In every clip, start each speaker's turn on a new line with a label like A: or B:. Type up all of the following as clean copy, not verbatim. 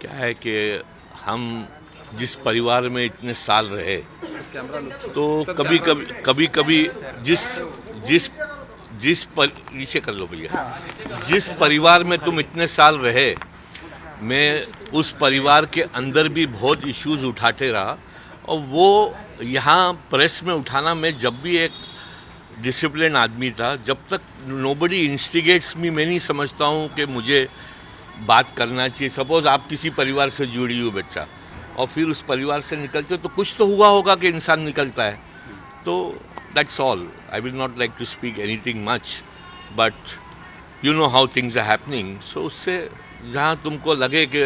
A: क्या है कि हम जिस परिवार में इतने साल रहे तो कभी कभी जिस जिस जिस नीचे कर लो भैया, जिस परिवार में तुम इतने साल रहे, मैं उस परिवार के अंदर भी बहुत इश्यूज उठाते रहा। और वो यहाँ प्रेस में उठाना, मैं जब भी एक डिसिप्लिन आदमी था, जब तक नोबडी इंस्टिगेट्स मी, मैं नहीं समझता हूँ कि मुझे बात करना चाहिए। सपोज आप किसी परिवार से जुड़ी हुई बच्चा और फिर उस परिवार से निकलते हो तो कुछ तो हुआ होगा कि इंसान निकलता है। तो that's all. I will not like to speak anything much, but you know how things are happening. So उससे जहाँ तुमको लगे कि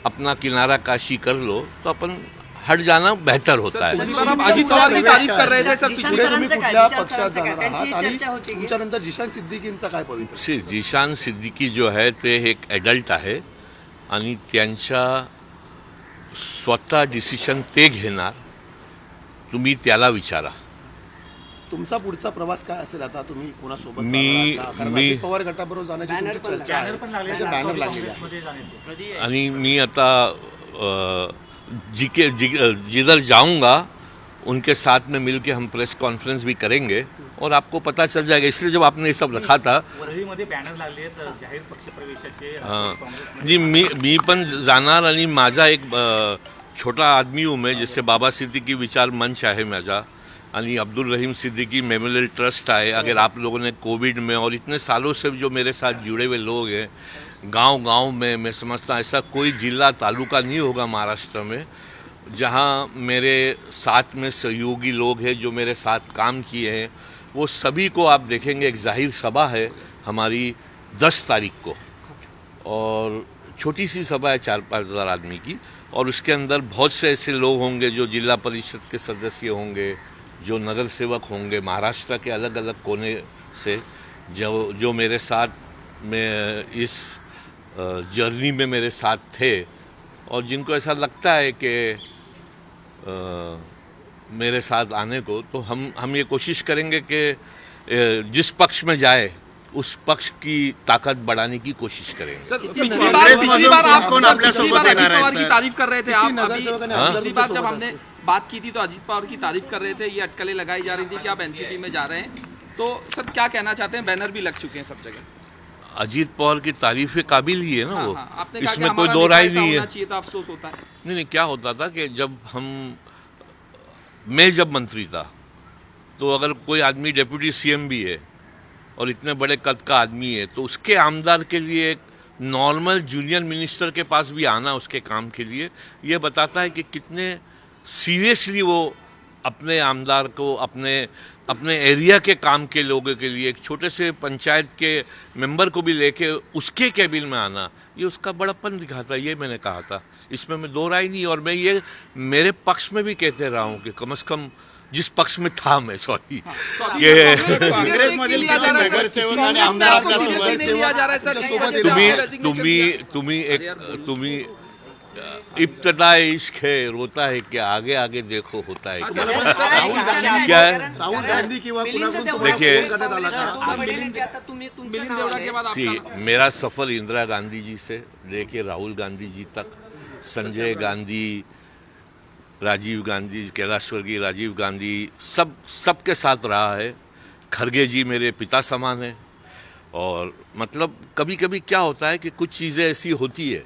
A: अपना किनारा काशी कर लो, तो अपन हट जाना बेहतर होता है।
B: अजित पवार की तारीफ कर रहे थे सर,
C: पुढे तुम्ही कुठल्या पक्षात जाणार आहात आणि तुमच्यानंतर जिशान सिद्दीकींचा काय पवित्र?
A: जिशान सिद्दीकी जो आहे ते एक ॲडल्ट आहे आणि त्यांच्या स्वतः डिसिशन ते घेणार, तुम्ही त्याला विचारा।
C: तुमचा पुढचा प्रवास काय असेल? आता तुम्ही कोणासोबत
A: मी
C: अजित पवार गटाबरोबर जाण्याची तुमची चर्चा आहे, असे बॅनर लागलेले आहेत
A: आणि मी आता जिधर जाऊंगा उनके साथ में मिलके हम प्रेस कॉन्फ्रेंस भी करेंगे और आपको पता चल जाएगा। इसलिए जब आपने ये सब रखा था, जी मी पण जाणार आणि माझा एक छोटा आदमी हूँ मैं, जिससे बाबा सिद्दीकी विचार मंच आहे माझा आणि अब्दुल रहीम सिद्दीकी मेमोरियल ट्रस्ट आहे। अगर आप लोगों ने कोविड में और इतने सालों से जो मेरे साथ जुड़े हुए लोग हैं, गांव-गांव में, मैं समझता हूँ ऐसा कोई जिला तालुका नहीं होगा महाराष्ट्र में जहाँ मेरे साथ में सहयोगी लोग हैं जो मेरे साथ काम किए हैं। वो सभी को आप देखेंगे। एक जाहिर सभा है हमारी 10 तारीख को, और छोटी सी सभा है 4-5 हज़ार आदमी की, और उसके अंदर बहुत से ऐसे लोग होंगे जो जिला परिषद के सदस्य होंगे, जो नगर सेवक होंगे, महाराष्ट्र के अलग अलग कोने से, जो मेरे साथ में इस जर्नी में मेरे साथ थे, और जिनको ऐसा लगता है कि मेरे साथ आने को, तो हम ये कोशिश करेंगे कि जिस पक्ष में जाए उस पक्ष की ताकत बढ़ाने की कोशिश करेंगे।
B: सर, पिछली बार आप अजित पवार की तारीफ कर रहे थे। आप पिछली बार जब हमने बात की थी तो अजित पवार की तारीफ कर रहे थे, ये अटकलें लगाई जा रही थी कि आप एनसीपी में जा रहे हैं। तो सर क्या कहना चाहते हैं? बैनर भी लग चुके हैं सब जगह।
A: अजीत पवार की तारीफ के काबिल ही है ना वो।
B: आपने
A: इसमें कोई दो राय नहीं है।
B: चाहिए था, अफसोस होता है।
A: नहीं, क्या होता था कि मैं जब मंत्री था, तो अगर कोई आदमी डेप्यूटी सीएम भी है और इतने बड़े कद का आदमी है, तो उसके आमदार के लिए एक नॉर्मल जूनियर मिनिस्टर के पास भी आना उसके काम के लिए, ये बताता है कि कितने सीरियसली वो अपने आमदार को, अपने एरिया के काम के लोगों के लिए, एक छोटे से पंचायत के मेंबर को भी लेके उसके कैबिन में आना, ये उसका बड़प्पन दिखाता है। ये मैंने कहा था, इसमें मैं दो राय नहीं। और मैं ये मेरे पक्ष में भी कहते रहा हूँ कि कम से कम जिस पक्ष में था मैं, सॉरी, तुम्ही इब्तदा इश्क है, रोता है क्या, आगे आगे देखो होता है क्या। क्या है?
C: राहुल गांधी किंवा कुणाकडून
A: देखिए,
B: देखिए
A: मेरा सफ़र इंदिरा गांधी जी से लेके राहुल गांधी जी तक, संजय गांधी, राजीव गांधी, कैलाशवर्गीय राजीव गांधी, सबके साथ रहा है। खरगे जी मेरे पिता समान है। और मतलब कभी कभी क्या होता है कि कुछ चीज़ें ऐसी होती है